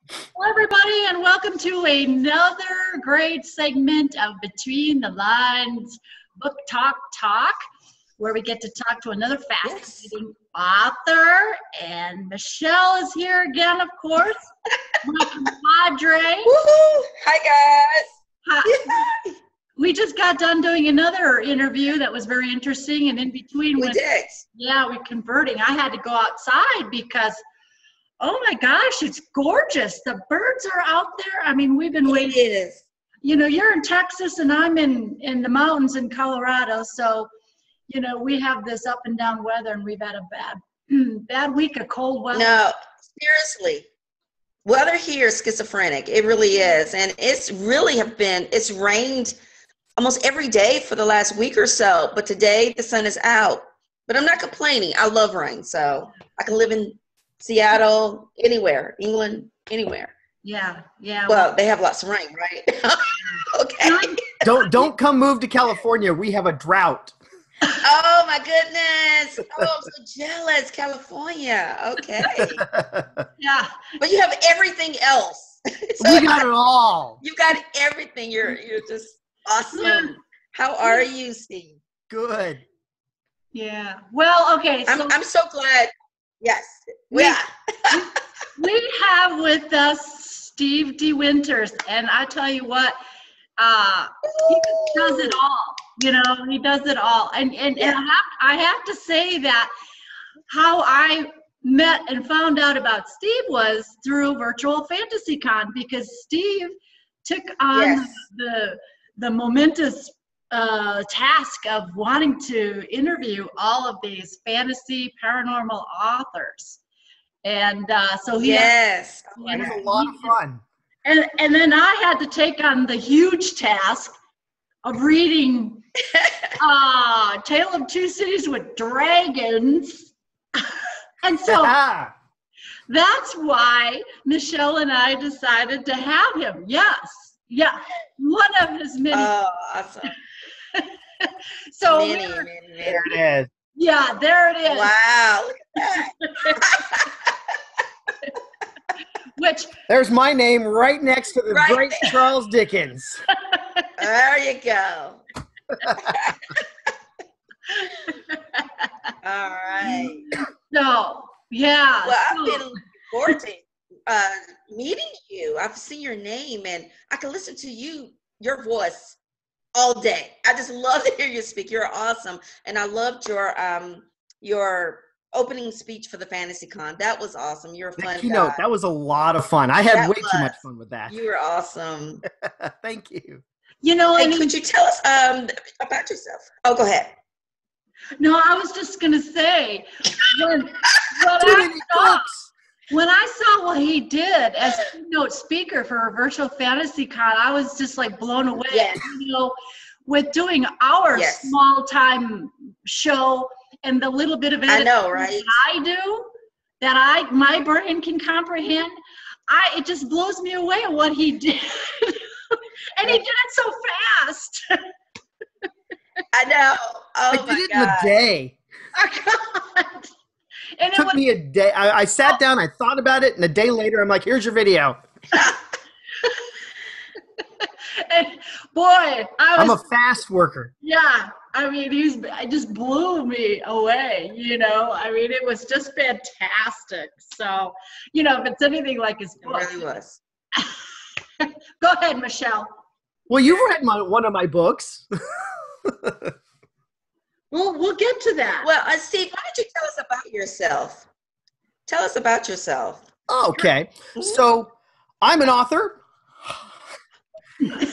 Hello, everybody, and welcome to another great segment of Between the Lines Book Talk, where we get to talk to another fascinating author. And Michelle is here again, of course, my compadre. Woohoo! Hi, guys. Hi. We just got done doing another interview that was very interesting, and in between, we did. Yeah, we're converting. I had to go outside because, oh my gosh, it's gorgeous. The birds are out there. I mean, we've been waiting. It is. You know, you're in Texas and I'm in the mountains in Colorado. So, you know, we have this up and down weather, and we've had a bad week of cold weather. No, seriously. Weather here is schizophrenic. It really is. And it's rained almost every day for the last week or so. But today the sun is out. But I'm not complaining. I love rain. So I can live in Seattle, anywhere, England, anywhere. Yeah. Well, they have lots of rain, right? Okay. Don't come move to California. We have a drought. Oh my goodness. Oh, I'm so jealous. California. Okay. Yeah. But you have everything else. So we got it all. You got everything. You're just awesome. Yeah. How are you, Steve? Good. Yeah. Well, okay. So I'm so glad. Yes. We have with us Steve DeWinter, and I tell you what, he does it all. You know, he does it all. And I have to say that how I met and found out about Steve was through Virtual Fantasy Con, because Steve took on the momentous task of wanting to interview all of these fantasy paranormal authors. And so he it was a lot of fun. And then I had to take on the huge task of reading Tale of Two Cities with Dragons. And so that's why Michelle and I decided to have him. Yes. Yeah. One of his many. Oh, awesome. So many. There it is. Yeah, there it is. Wow. Look at that. There's my name right next to the great Charles Dickens. There you go. All right. So, yeah. Well, I've been looking forward to meeting you. I've seen your name, and I can listen to your voice all day. I just love to hear you speak. You're awesome. And I loved your opening speech for the Fantasy Con. That was awesome. You're a fun guy. That was a lot of fun. I had way too much fun with that. You were awesome. Thank you. You know, and could you tell us about yourself? Oh, go ahead. No, I was just going to say, when I saw what he did as keynote speaker for a Virtual Fantasy Con, I was just like blown away. Yes. You know, with doing our small time show and the little bit of it I do, that my brain can comprehend, it just blows me away at what he did. And he did it so fast. I know. Oh, I did it in a day. And it took me a day. I sat down, I thought about it, and a day later, I'm like, here's your video. And boy, I'm a fast worker. Yeah. I mean, it just blew me away, you know. I mean, it was just fantastic. So, you know, if it's anything like his book. It really was. Go ahead, Michelle. Well, you've read one of my books. We'll get to that. Well, Steve, why don't you tell us about yourself? Tell us about yourself. Okay. So I'm an author.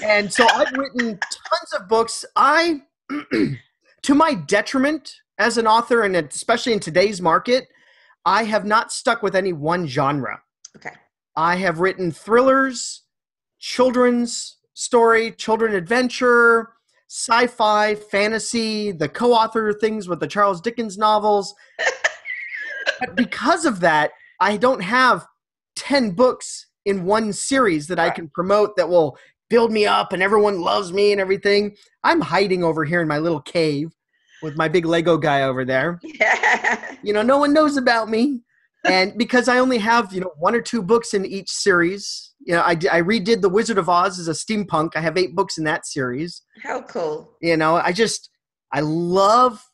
And so I've written tons of books. To my detriment as an author, and especially in today's market, I have not stuck with any one genre. Okay. I have written thrillers, children's story, children adventure, sci-fi, fantasy, the co-author things with the Charles Dickens novels. But because of that, I don't have 10 books in one series that I can promote that will build me up and everyone loves me and everything. I'm hiding over here in my little cave with my big Lego guy over there. Yeah. You know, no one knows about me. And because I only have, 1 or 2 books in each series, I redid The Wizard of Oz as a steampunk. I have 8 books in that series. How cool. I love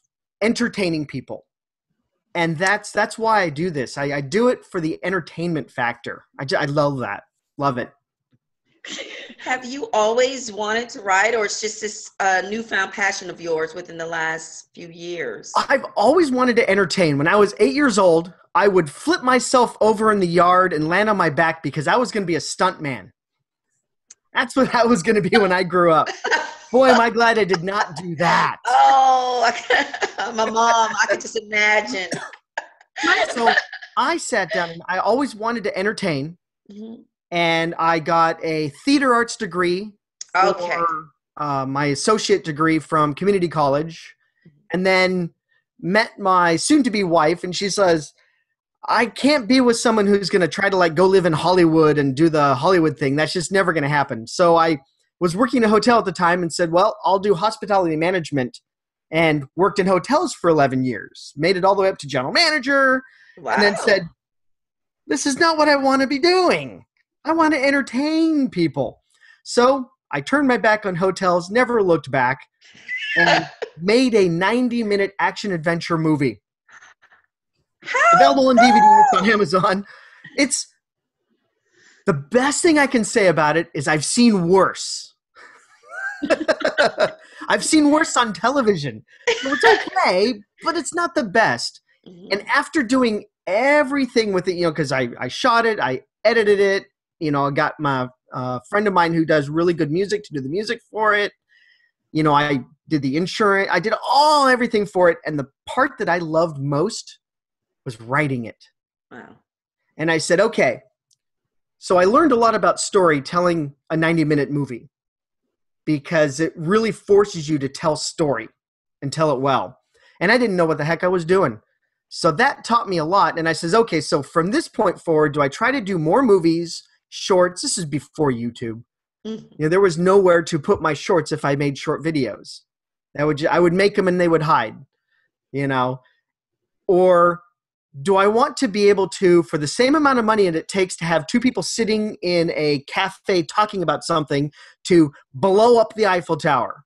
entertaining people. And that's why I do this. I do it for the entertainment factor. I love that. Love it. Have you always wanted to write, or it's just this newfound passion of yours within the last few years? I've always wanted to entertain. When I was 8 years old, I would flip myself over in the yard and land on my back because I was going to be a stunt man. That's what I was going to be when I grew up. Boy, am I glad I did not do that. Oh, my mom, I could just imagine. So I sat down and I always wanted to entertain. Mm-hmm. And I got a theater arts degree for my associate degree from community college. And then met my soon-to-be wife, and she says, I can't be with someone who's going to try to go live in Hollywood and do the Hollywood thing. That's just never going to happen. So I was working in a hotel at the time and said, well, I'll do hospitality management, and worked in hotels for 11 years. Made it all the way up to general manager. Wow. And then said, this is not what I want to be doing. I want to entertain people. So I turned my back on hotels, never looked back, and made a 90-minute action-adventure movie. Available on DVD on Amazon. It's the best thing I can say about it is I've seen worse. I've seen worse on television. So it's okay, but it's not the best. Mm-hmm. And after doing everything with it, because I shot it, I edited it, I got my friend of mine who does really good music to do the music for it. I did the insurance. I did everything for it. And the part that I loved most was writing it. Wow. And I said, okay. So I learned a lot about storytelling a 90-minute movie because it really forces you to tell story and tell it well. And I didn't know what the heck I was doing. So that taught me a lot. And I says, okay, so from this point forward, do I try to do more movies, shorts? This is before YouTube. Mm-hmm. There was nowhere to put my shorts if I made short videos. I would make them and they would hide, Or do I want to be able to, for the same amount of money that it takes to have 2 people sitting in a cafe talking about something, to blow up the Eiffel Tower?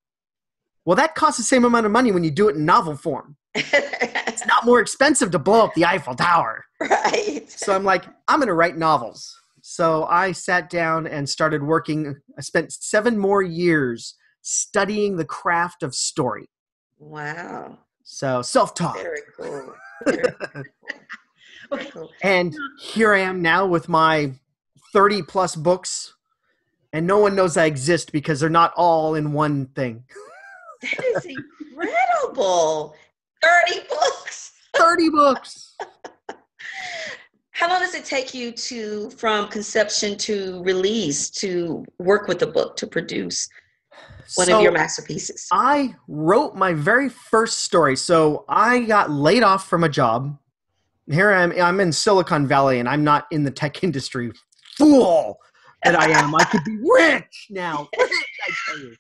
Well, that costs the same amount of money when you do it in novel form. It's not more expensive to blow up the Eiffel Tower. Right. So I'm like, I'm going to write novels. So I sat down and started working. I spent 7 more years studying the craft of story. Wow. So self-taught. Very cool. And here I am now with my 30 plus books, and no one knows I exist because they're not all in one thing. That is incredible. 30 books. 30 books. How long does it take you from conception to release, to work with the book, to produce one of your masterpieces? I wrote my very first story. So I got laid off from a job. Here I am. I'm in Silicon Valley, and I'm not in the tech industry. Fool that I am. I could be rich now. Rich, I tell you.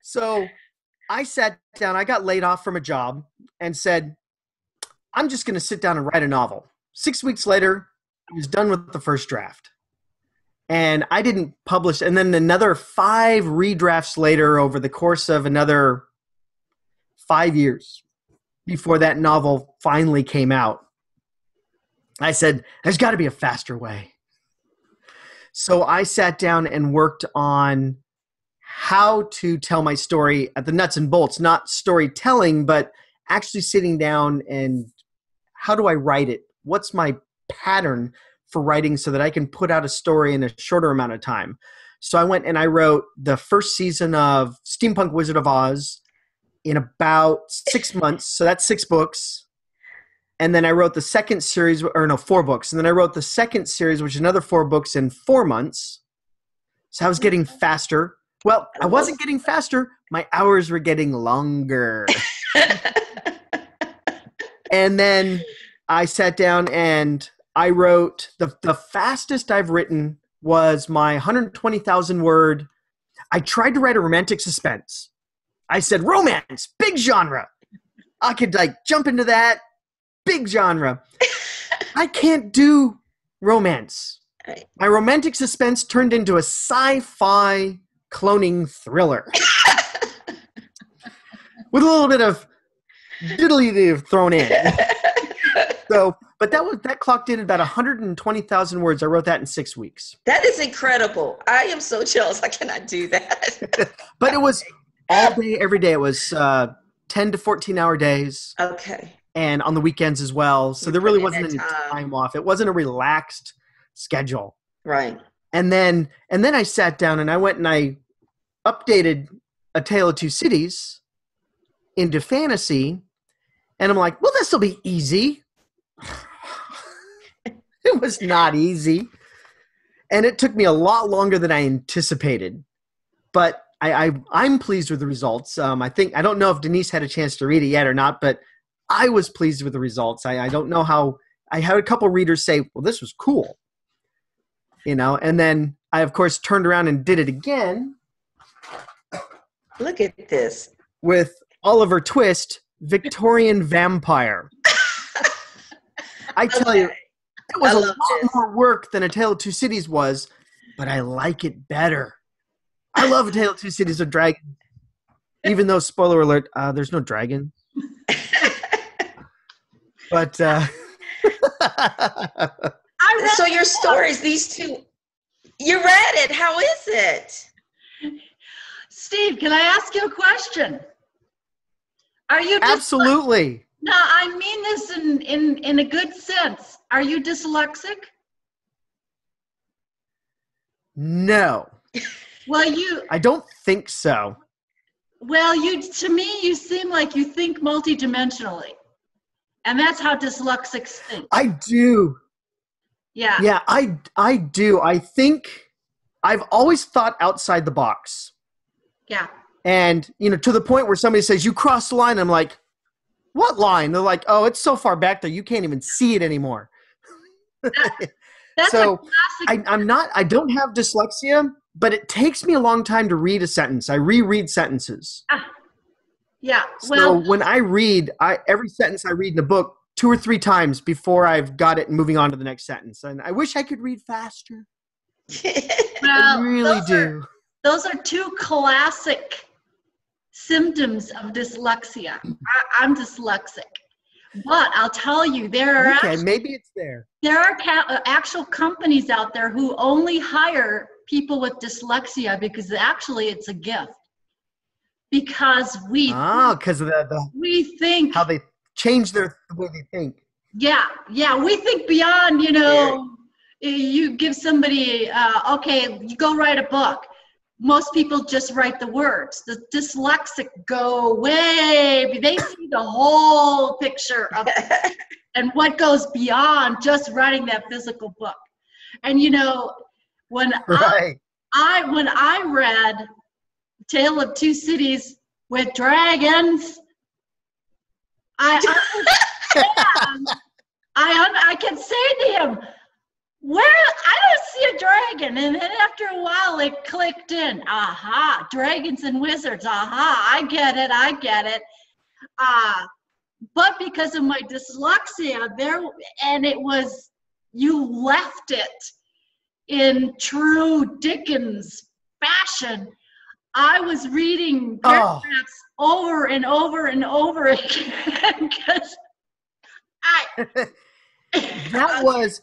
So I sat down. I got laid off from a job and said, I'm just going to sit down and write a novel. 6 weeks later, I was done with the first draft. And I didn't publish. And then another 5 redrafts later over the course of another 5 years before that novel finally came out. I said, there's got to be a faster way. So I sat down and worked on how to tell my story at the nuts and bolts, not storytelling, but actually sitting down and how do I write it? What's my pattern for writing so that I can put out a story in a shorter amount of time? So I went and I wrote the first season of Steampunk Wizard of Oz in about 6 months. So that's 6 books. And then I wrote the second series, 4 books. And then I wrote the second series, which is another 4 books in 4 months. So I was getting faster. Well, I wasn't getting faster. My hours were getting longer. And then I sat down and I wrote, the fastest I've written was my 120,000 word. I tried to write a romantic suspense. I said, romance, big genre. I could jump into that, big genre. I can't do romance. Right. My romantic suspense turned into a sci-fi cloning thriller with a little bit of diddly thrown in. So, but that clocked in about 120,000 words. I wrote that in 6 weeks. That is incredible. I am so jealous. I cannot do that. But it was all day, every day. It was 10 to 14-hour days. Okay. And on the weekends as well. So there really put in wasn't that any time. time off. It wasn't a relaxed schedule. Right. And then I sat down and I went and I updated A Tale of Two Cities into fantasy. And I'm like, well, this will be easy. It was not easy. And it took me a lot longer than I anticipated. But I'm pleased with the results. I don't know if Denice had a chance to read it yet or not, but I was pleased with the results. I don't know how. I had a couple readers say, well, this was cool. And then I, of course, turned around and did it again. Look at this. With Oliver Twist, Victorian Vampire. I tell you, it was a lot more work than A Tale of Two Cities was, but I like it better. I love A Tale of Two Cities of Dragons, even though, spoiler alert, there's no dragon. But So your stories, these two, you read it. How is it? Steve, can I ask you a question? Are you absolutely? No, I mean this in a good sense. Are you dyslexic? No. Well, I don't think so. Well, to me, you seem like you think multidimensionally. And that's how dyslexics think. I do. Yeah. Yeah, I do. I think I've always thought outside the box. Yeah. And, to the point where somebody says, you crossed the line. I'm like, what line? They're like, oh, it's so far back there, you can't even see it anymore. That's so a classic. I don't have dyslexia, but it takes me a long time to read a sentence. I reread sentences. Yeah. So when I read, every sentence I read in a book 2 or 3 times before I've got it and moving on to the next sentence. And I wish I could read faster. I really do. Those are 2 classic symptoms of dyslexia. I'm dyslexic. But I'll tell you, there are maybe it's there. There are actual companies out there who only hire people with dyslexia because actually it's a gift. Because because of we think how they change the way they think. Yeah, we think beyond. You give somebody okay, you go write a book. Most people just write the words. The dyslexic go way. They see the whole picture of it and what goes beyond just writing that physical book. And when I read Tale of Two Cities with Dragons, I can say to him, I don't see a dragon. And then after a while, it clicked in. Aha, dragons and wizards. Aha, I get it. But because of my dyslexia, you left it in true Dickens fashion. I was reading paragraphs over and over and over again because that was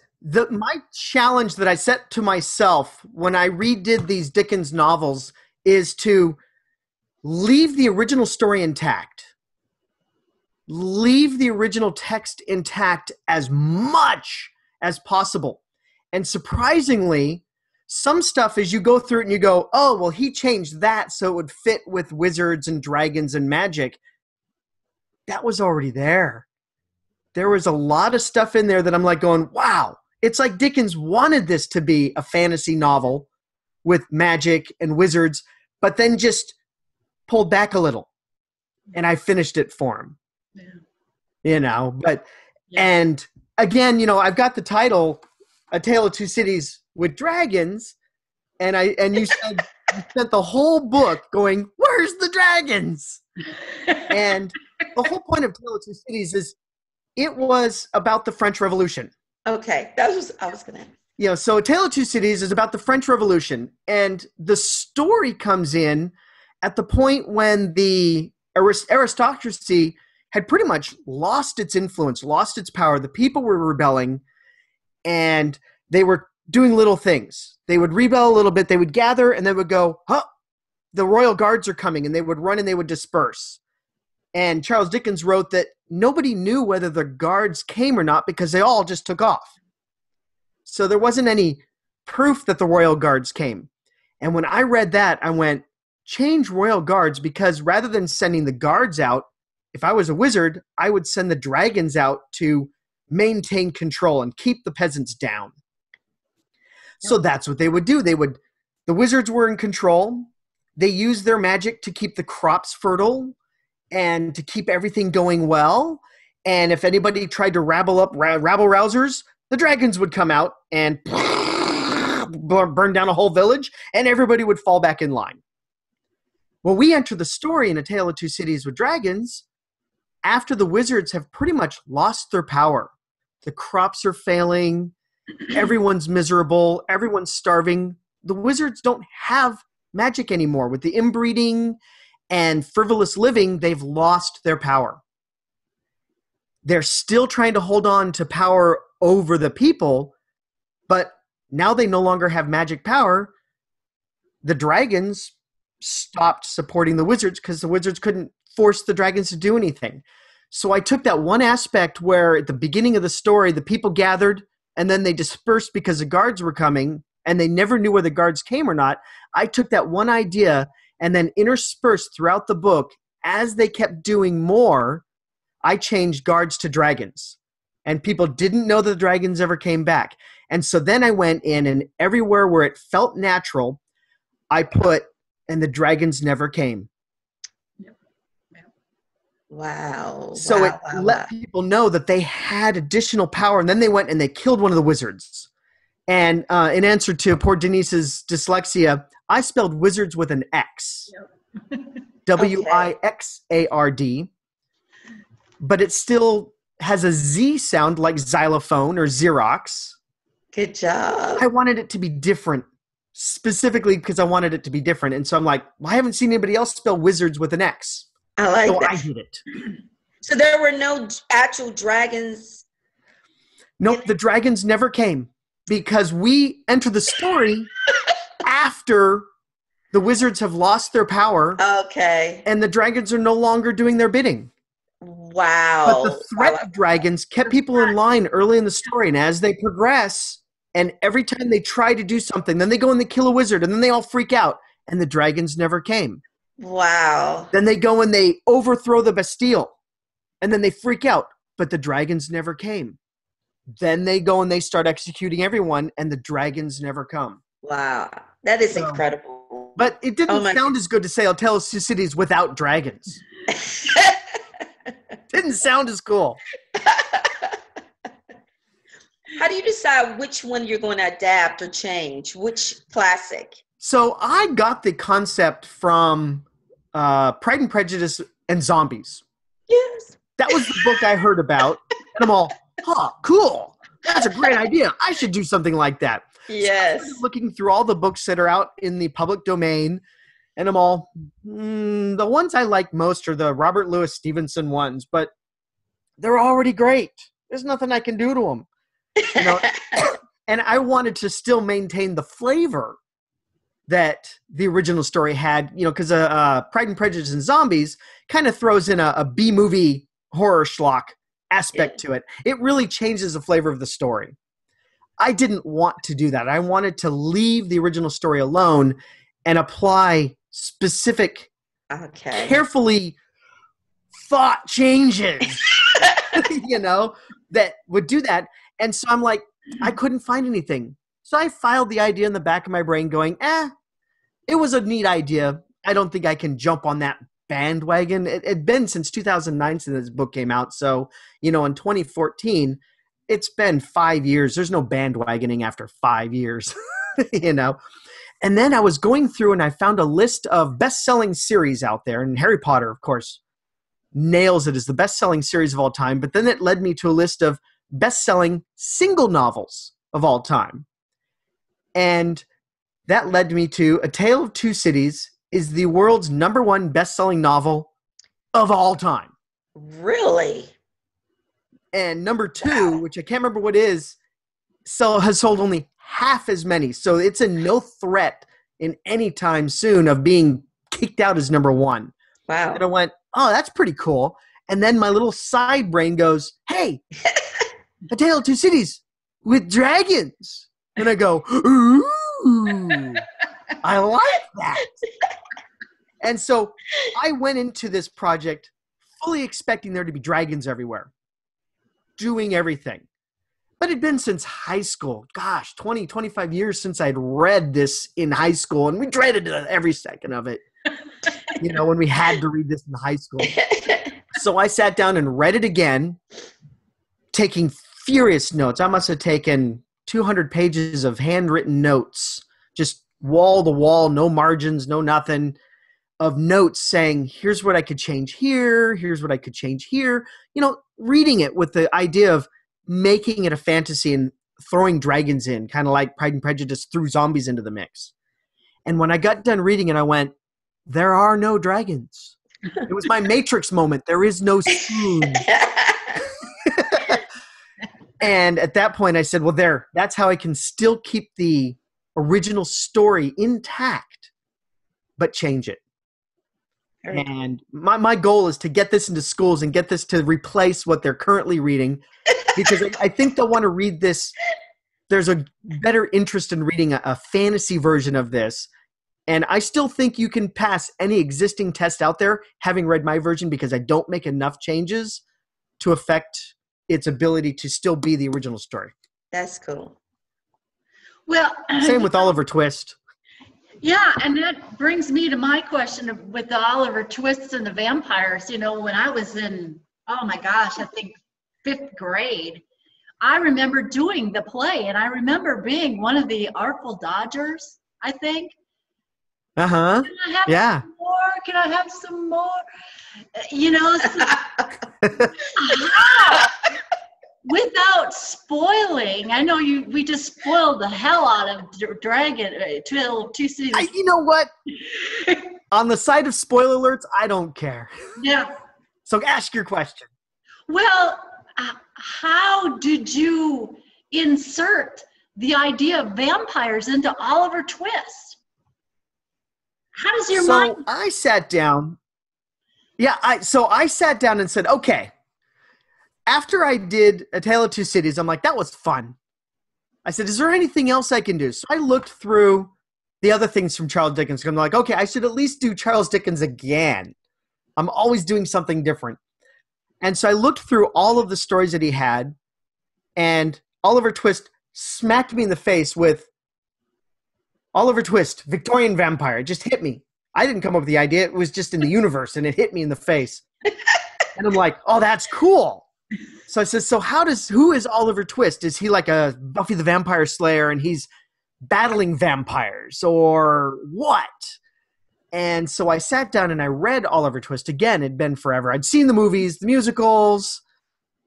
my challenge that I set to myself when I redid these Dickens novels is to leave the original story intact. Leave the original text intact as much as possible. And surprisingly, some stuff as you go through it and you go, oh, well, he changed that so it would fit with wizards and dragons and magic. That was already there. There was a lot of stuff in there that I'm like going, wow. It's like Dickens wanted this to be a fantasy novel with magic and wizards, but then just pulled back a little. And I finished it for him. And again, I've got the title, A Tale of Two Cities with Dragons. And you said you spent the whole book going, where's the dragons? And the whole point of Tale of Two Cities is it was about the French Revolution. Okay, that was I was gonna. So A Tale of Two Cities is about the French Revolution, and the story comes in at the point when the aristocracy had pretty much lost its influence, lost its power. The people were rebelling, and they were doing little things. They would rebel a little bit, they would gather, and they would go, the royal guards are coming, and they would run and they would disperse. And Charles Dickens wrote that nobody knew whether the guards came or not because they all just took off. So there wasn't any proof that the royal guards came. And when I read that, I went, change royal guards, because rather than sending the guards out, if I was a wizard, I would send the dragons out to maintain control and keep the peasants down. So that's what they would do. The wizards were in control. They used their magic to keep the crops fertile and to keep everything going well. And if anybody tried to rabble-rousers, the dragons would come out and burn down a whole village, and everybody would fall back in line. Well, we enter the story in A Tale of Two Cities with Dragons after the wizards have pretty much lost their power. The crops are failing. Everyone's miserable. Everyone's starving. The wizards don't have magic anymore. With the inbreeding and frivolous living, they've lost their power. They're still trying to hold on to power over the people, but now they no longer have magic power. The dragons stopped supporting the wizards because the wizards couldn't force the dragons to do anything. So I took that one aspect where at the beginning of the story, the people gathered and then they dispersed because the guards were coming and they never knew whether the guards came or not. I took that one idea and then interspersed throughout the book, as they kept doing more, I changed guards to dragons. And people didn't know that the dragons ever came back. And so then I went in, and everywhere where it felt natural, I put, and the dragons never came. Wow. So it let people know that they had additional power. And then they went and they killed one of the wizards. And in answer to poor Denice's dyslexia, I spelled wizards with an X. Yep. Wixard. But it still has a Z sound like xylophone or Xerox. Good job. I wanted it to be different, specifically because I wanted it to be different. And so I'm like, well, I haven't seen anybody else spell wizards with an X. I like that. I did it. So there were no actual dragons? Nope, the dragons never came because we enter the story after the wizards have lost their power. Okay. And the dragons are no longer doing their bidding. Wow. But the threat of dragons kept people in line early in the story. And as they progress, and every time they try to do something, then they go and they kill a wizard, and then they all freak out, and the dragons never came. Wow. Then they go and they overthrow the Bastille, and then they freak out, but the dragons never came. Then they go and they start executing everyone, and the dragons never come. Wow. That is incredible. But it didn't sound as good to say A Tale of Two Cities without dragons. Didn't sound as cool. How do you decide which one you're going to adapt or change? Which classic? So I got the concept from Pride and Prejudice and Zombies. Yes. That was the book I heard about. And I'm all, cool. That's a great idea. I should do something like that. Yes. So I started looking through all the books that are out in the public domain. And I'm all, the ones I like most are the Robert Louis Stevenson ones, but they're already great. There's nothing I can do to them. You know? And I wanted to still maintain the flavor that the original story had, you know, because Pride and Prejudice and Zombies kind of throws in a B-movie horror schlock aspect to it. It really changes the flavor of the story. I didn't want to do that. I wanted to leave the original story alone and apply specific, carefully thought changes, you know, that would do that. And so I'm like, I couldn't find anything. So I filed the idea in the back of my brain going, it was a neat idea. I don't think I can jump on that bandwagon. It'd been since 2009 since this book came out. So, you know, in 2014, it's been 5 years. There's no bandwagoning after 5 years, you know. And then I was going through and I found a list of best-selling series out there. And Harry Potter, of course, nails it as the best-selling series of all time. But then it led me to a list of best-selling single novels of all time. And that led me to A Tale of Two Cities is the world's #1 best-selling novel of all time. Really? And #2, which I can't remember what is, has sold only half as many. So it's a no threat in any time soon of being kicked out as #1. Wow. And I went, oh, that's pretty cool. And then my little side brain goes, hey, A Tale of Two Cities with dragons. And I go, ooh, I like that. And so I went into this project fully expecting there to be dragons everywhere, doing everything. But it had been since high school. Gosh, 20, 25 years since I'd read this in high school. And we dreaded every second of it, when we had to read this in high school. So I sat down and read it again, taking furious notes. I must have taken 200 pages of handwritten notes, just wall to wall, no margins, no nothing, of notes saying, here's what I could change here, here's what I could change here. Reading it with the idea of making it a fantasy and throwing dragons in, kind of like Pride and Prejudice threw zombies into the mix. And when I got done reading it, I went, there are no dragons. It was my Matrix moment. There is no spoon. And at that point I said, well, that's how I can still keep the original story intact, but change it. And my goal is to get this into schools and get this to replace what they're currently reading, because I think they'll want to read this. There's a better interest in reading a fantasy version of this. And I still think you can pass any existing test out there, having read my version, because I don't make enough changes to affect its ability to still be the original story. That's cool. Well, same with Oliver Twist. Yeah, and that brings me to my question with the Oliver Twist and the vampires. When I was in, oh my gosh, I think 5th grade, I remember doing the play, and I remember being one of the Artful Dodgers, I think. Uh-huh. Yeah. Can I have some more? Without spoiling, I know we just spoiled the hell out of Dragon Tale of Two Cities. You know what? On the side of spoiler alerts, I don't care. Yeah. So ask your question. Well, how did you insert the idea of vampires into Oliver Twist? How does your mind? So I sat down. Yeah, I sat down and said, okay. After I did A Tale of Two Cities, I'm like, that was fun. I said, is there anything else I can do? So I looked through the other things from Charles Dickens. I'm like, okay, I should at least do Charles Dickens again. I'm always doing something different. And so I looked through all of the stories that he had, and Oliver Twist smacked me in the face with Oliver Twist, Victorian vampire. It just hit me. I didn't come up with the idea. It was just in the universe, and it hit me in the face. And I'm like, oh, that's cool. So I said, so who is Oliver Twist? Is he like a Buffy the Vampire Slayer and he's battling vampires, or what? And so I sat down and I read Oliver Twist again. It'd been forever. I'd seen the movies, the musicals.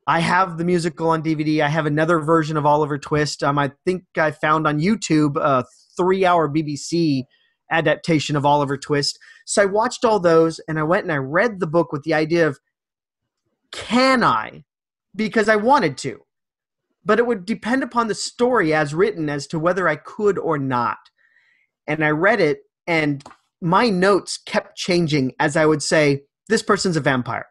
I have the musical on DVD. I have another version of Oliver Twist. I think I found on YouTube a 3-hour BBC adaptation of Oliver Twist. So I watched all those, and I went and I read the book with the idea of, can I? Because I wanted to. But it would depend upon the story as written as to whether I could or not. And I read it, and my notes kept changing as I would say, this person's a vampire.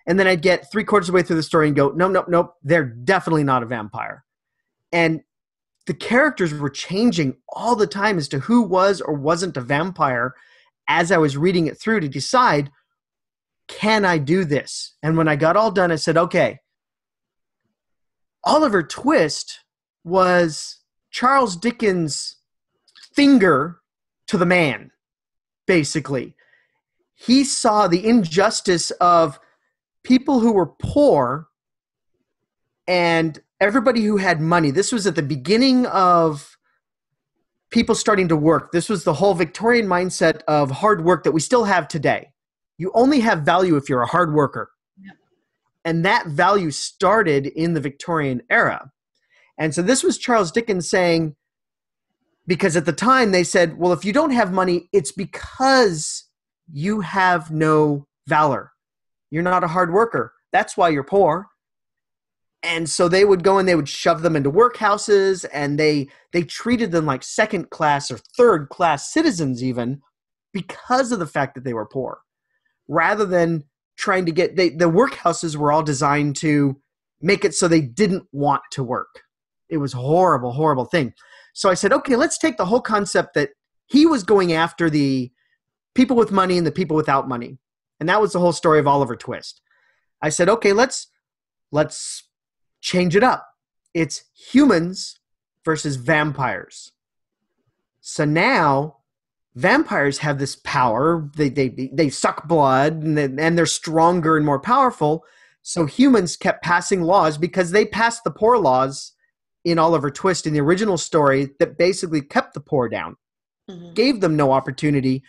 And then I'd get 3/4 of the way through the story and go, nope, they're definitely not a vampire. And the characters were changing all the time as to who was or wasn't a vampire as I was reading it through to decide, can I do this? And when I got all done, I said, okay, Oliver Twist was Charles Dickens' finger to the man, basically. He saw the injustice of people who were poor and everybody who had money. This was at the beginning of people starting to work. This was the whole Victorian mindset of hard work that we still have today. You only have value if you're a hard worker. Yep. And that value started in the Victorian era. And so this was Charles Dickens saying, because at the time they said, well, if you don't have money, it's because you have no valor. You're not a hard worker. That's why you're poor. And so they would go and they would shove them into workhouses, and they treated them like second class or third class citizens even because of the fact that they were poor. Rather than trying to get, the workhouses were all designed to make it so they didn't want to work. It was a horrible, horrible thing. So I said, okay, let's take the whole concept that he was going after the people with money and the people without money. And that was the whole story of Oliver Twist. I said, okay, let's change it up. It's humans versus vampires. So now vampires have this power. They suck blood, and they're stronger and more powerful. So humans kept passing laws because they passed the poor laws in Oliver Twist in the original story that basically kept the poor down, gave them no opportunity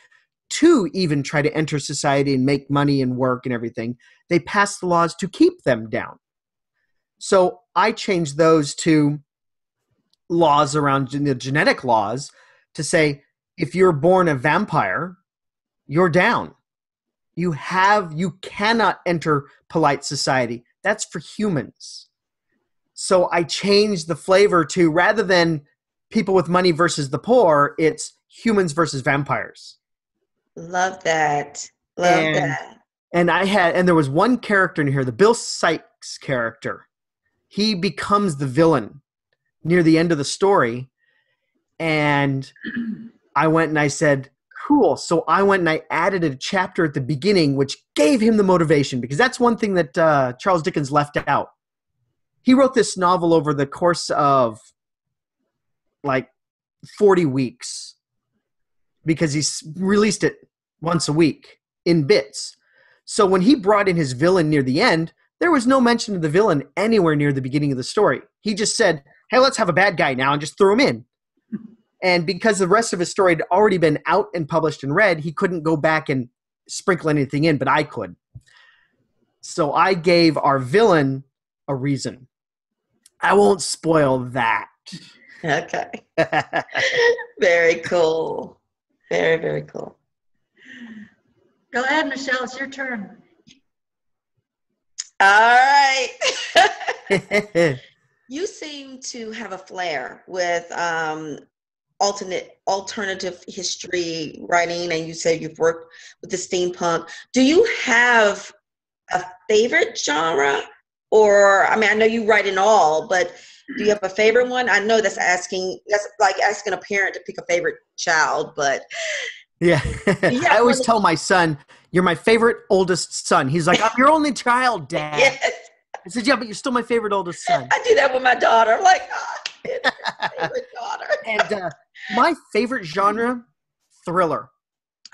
to even try to enter society and make money and work and everything. They passed the laws to keep them down. So I changed those to laws around the genetic laws to say, if you're born a vampire, you're down. You cannot enter polite society. That's for humans. So I changed the flavor to, rather than people with money versus the poor, it's humans versus vampires. Love that. Love that. And there was one character in here, the Bill Sikes character. He becomes the villain near the end of the story. And I went and I said, cool. So I went and I added a chapter at the beginning, which gave him the motivation, because that's one thing that Charles Dickens left out. He wrote this novel over the course of like 40 weeks because he released it once a week in bits. So when he brought in his villain near the end, there was no mention of the villain anywhere near the beginning of the story. He just said, hey, let's have a bad guy now, and just threw him in. And because the rest of his story had already been out and published and read, he couldn't go back and sprinkle anything in, but I could. So I gave our villain a reason. I won't spoil that. Okay. Very cool. Very, very cool. Go ahead, Michelle. It's your turn. All right. You seem to have a flair with alternative history writing, and you said you've worked with the steampunk. Do you have a favorite genre? Or, I mean, I know you write in all, but do you have a favorite one? I know that's like asking a parent to pick a favorite child, but. Yeah. I always tell my son, you're my favorite oldest son. He's like, I'm your only child, Dad. Yes. I said, yeah, but you're still my favorite oldest son. I do that with my daughter. I'm like, it's my favorite daughter. And my favorite genre, thriller.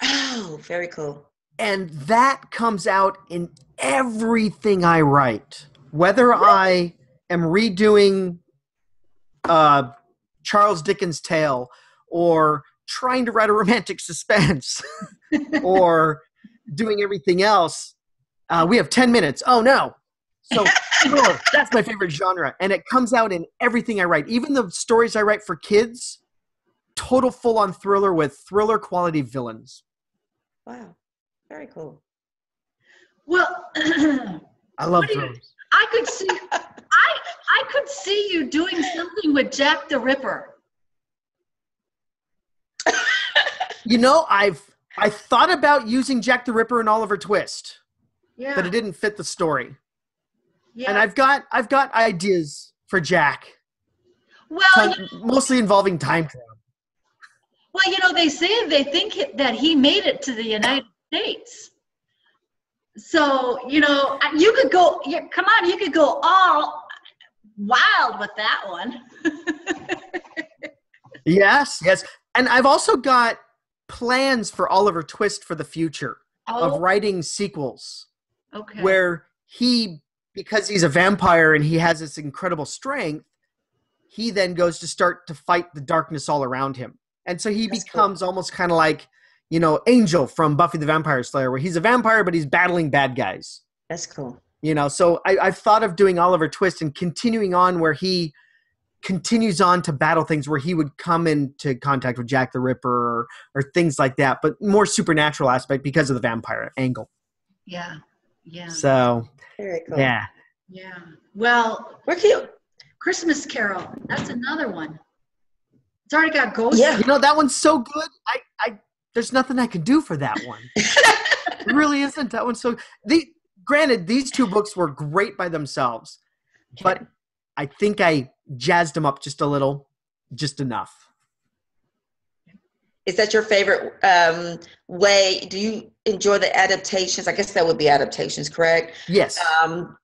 Oh, very cool. And that comes out in everything I write. Whether I am redoing Charles Dickens' tale, or trying to write a romantic suspense, or doing everything else, we have 10 minutes. Oh, no. So thriller, that's my favorite genre. And it comes out in everything I write. Even the stories I write for kids, total full-on thriller with thriller quality villains. Wow. Very cool. Well, I love thrillers. I could see you doing something with Jack the Ripper. You know, I thought about using Jack the Ripper and Oliver Twist, but it didn't fit the story. Yeah. And I've got ideas for Jack. Well, mostly involving time travel. Well, you know, they think that he made it to the United States. So, you know, you could go, come on, you could go all wild with that one. Yes. And I've also got plans for Oliver Twist for the future of writing sequels. Okay. Where because he's a vampire and he has this incredible strength, he then goes to start to fight the darkness all around him. And so he becomes almost kind of like, you know, Angel from Buffy the Vampire Slayer, where he's a vampire, but he's battling bad guys. That's cool. So I've thought of doing Oliver Twist and continuing on where he continues on to battle things where he would come into contact with Jack the Ripper or things like that, but more supernatural aspect because of the vampire angle. Yeah. So, very cool. Yeah. Well, We're cute. Christmas Carol. That's another one. It's already got ghosts. Yeah. That one's so good. There's nothing I can do for that one. It really isn't. That one's so. Granted, these two books were great by themselves, but I think I jazzed them up just a little, just enough. Is that your favorite way? Do you enjoy the adaptations? I guess that would be adaptations, correct? Yes.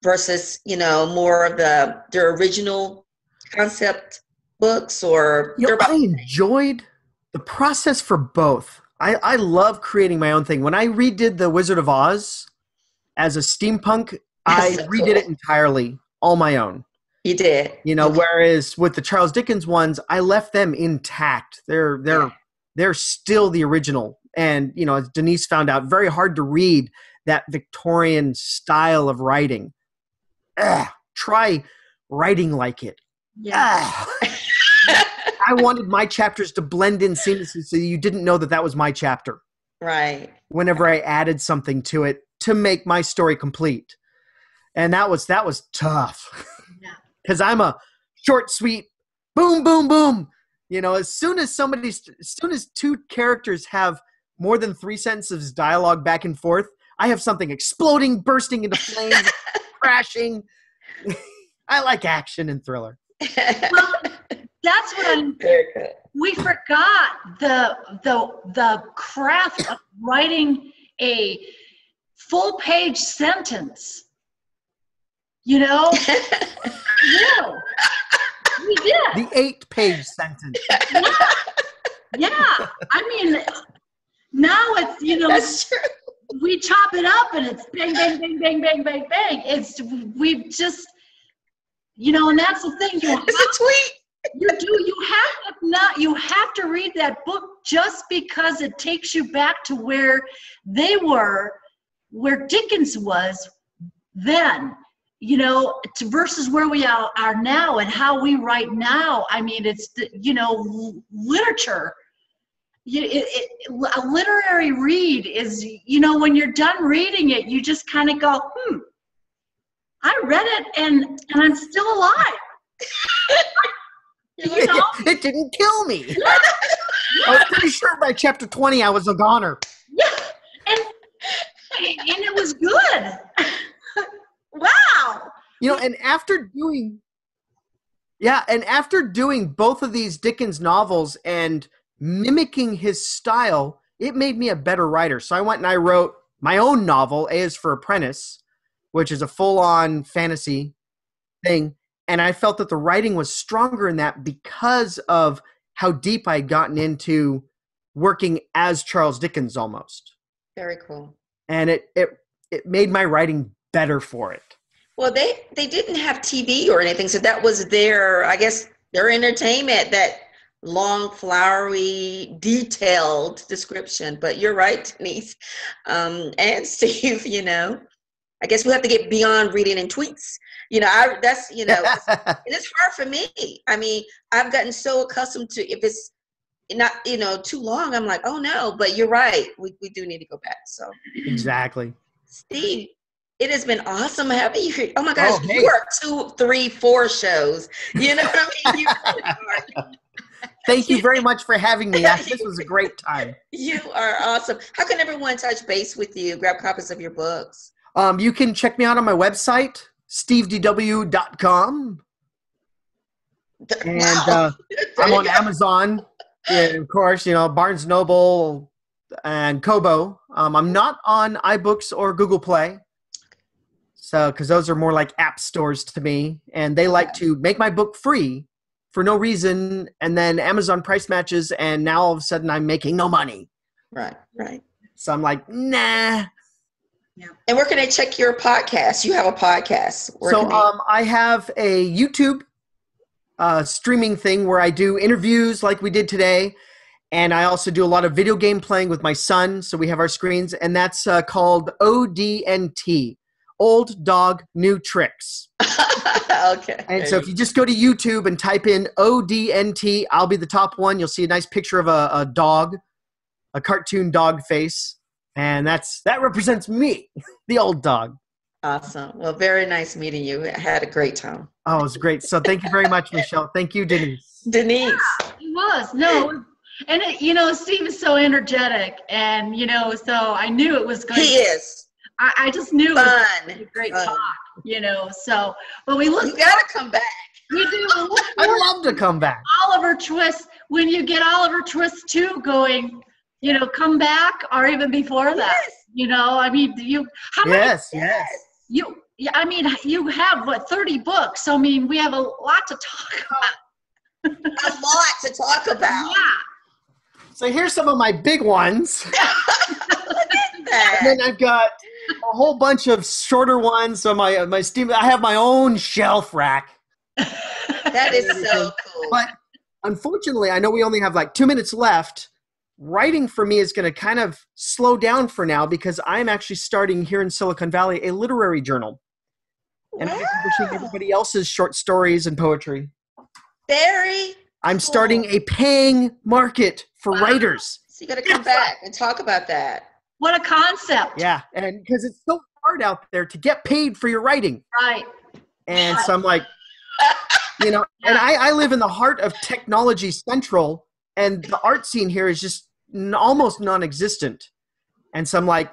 Versus, more of the original concept books, or I enjoyed the process for both. I love creating my own thing. When I redid The Wizard of Oz as a steampunk, I redid it entirely, all my own. You did. Whereas with the Charles Dickens ones, I left them intact. They're still the original. And, as Denice found out, very hard to read that Victorian style of writing. Try writing like it. Yeah. I wanted my chapters to blend in seamlessly so you didn't know that was my chapter. Right. Whenever I added something to it to make my story complete. And that was tough. Yeah. Because I'm a short, sweet, boom, boom, boom. As soon as two characters have more than 3 sentences of dialogue back and forth, I have something exploding, bursting into flames, crashing. I like action and thriller. Well, that's what I'm. Very good. We forgot the craft of writing a full-page sentence. Yeah, we did. The 8-page sentence. Yeah. I mean, now it's That's true. we chop it up and it's bang, bang, bang, bang, bang, bang, bang. We've just, and that's the thing. It's a tweet. You have to read that book just because it takes you back to where they were, where Dickens was then, versus where we are now and how we write now. I mean, it's, literature. A literary read is, when you're done reading it, you just kind of go, I read it and I'm still alive. It didn't kill me. I was pretty sure by chapter 20 I was a goner. Yeah, and it was good. Wow. And after doing both of these Dickens novels and mimicking his style, it made me a better writer. So I went and I wrote my own novel, A is for Apprentice, which is a full-on fantasy thing. And I felt that the writing was stronger in that because of how deep I had gotten into working as Charles Dickens almost. Very cool. And it made my writing better for it. Well, they didn't have TV or anything, so that was their entertainment, that long, flowery, detailed description. But you're right, Denise, and Steve, I guess we have to get beyond reading in tweets. And it's hard for me. I mean, I've gotten so accustomed to, if it's not, too long, I'm like, oh no, but you're right. We do need to go back. So exactly. Steve, it has been awesome having you here. Oh my gosh, hey. You are 2, 3, 4 shows. You know what I mean? You really are. Thank you very much for having me. This was a great time. You are awesome. How can everyone touch base with you, grab copies of your books? You can check me out on my website, stevedw.com. And I'm on Amazon, and of course, Barnes & Noble and Kobo. I'm not on iBooks or Google Play. So, because those are more like app stores to me, and they like to make my book free for no reason, and then Amazon price matches, and now all of a sudden I'm making no money. Right. So I'm like, nah. Yeah. And where can I check your podcast? You have a podcast. I have a YouTube streaming thing where I do interviews like we did today, and I also do a lot of video game playing with my son. So we have our screens, and that's called ODNT. Old Dog, New Tricks. Okay. And so if you just go to YouTube and type in ODNT, I'll be the top one. You'll see a nice picture of a dog, a cartoon dog face. And that represents me, the old dog. Awesome. Well, very nice meeting you. I had a great time. Oh, it was great. So thank you very much, Michelle. Thank you, Denise. Denise. Yeah, it was. No. And, Steve is so energetic. And, so I knew it was going He is. I just knew it was going to be a great Fun. talk, So, but we look. You got to come back. We do. I'd love to come back. Oliver Twist, when you get Oliver Twist 2 going, come back, or even before that. Yes. I mean, how many? Yes. You have 30 books. So, I mean, we have a lot to talk about. A lot to talk about. Yeah. So here's some of my big ones. Look at that. And then I've got a whole bunch of shorter ones. So my Steam, I have my own shelf rack. That is so cool. But unfortunately, I know we only have like 2 minutes left. Writing for me is going to kind of slow down for now because I'm actually starting here in Silicon Valley a literary journal. And I'm publishing everybody else's short stories and poetry. I'm starting a paying market for writers. So you got to come back and talk about that. What a concept. Yeah, and because it's so hard out there to get paid for your writing. Right. And so I'm like, and I live in the heart of technology central, and the art scene here is just almost non-existent. And so I'm like,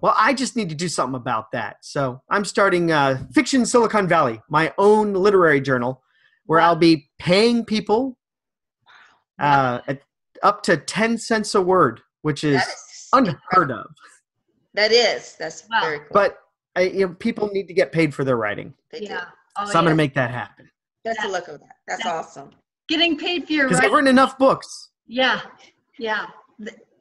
well, I just need to do something about that. So I'm starting Fiction Silicon Valley, my own literary journal, where I'll be paying people up to 10 cents a word, which is unheard of. That's very cool. But people need to get paid for their writing. They do. Oh, So I'm going to make that happen. Best of luck with that. That's awesome. Getting paid for your Because writing. I've written enough books. Yeah.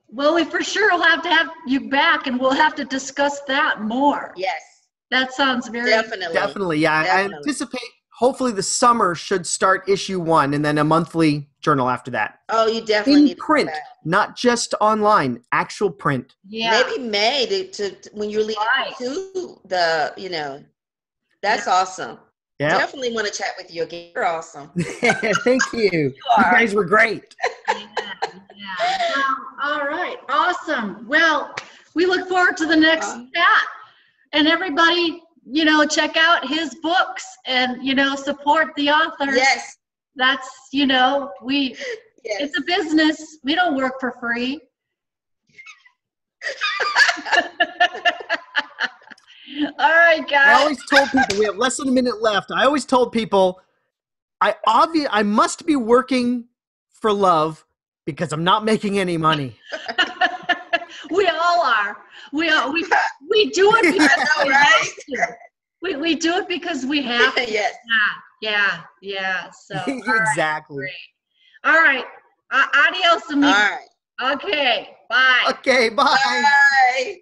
Well, we for sure will have to have you back, and we'll have to discuss that more. Yes. That sounds very Definitely, yeah. I anticipate hopefully the summer should start issue 1 and then a monthly journal after that. Oh, you definitely need in print, not just online, actual print. Yeah. Maybe May to when you're leaving to the that's awesome. Yeah. Definitely want to chat with you again. You're awesome. Thank you. You guys were great. Yeah. Well, all right. Awesome. Well, we look forward to the next chat. And everybody, check out his books and, support the author. Yes. That's, it's a business. We don't work for free. All right, guys. I always told people, we have less than a minute left. I always told people, I must be working for love because I'm not making any money. We all are. We do it because we have to. We do it because we have to. Yes. Yeah. So Exactly. All right. Adios, amigos. All right. Okay. Bye. Okay, bye. Bye.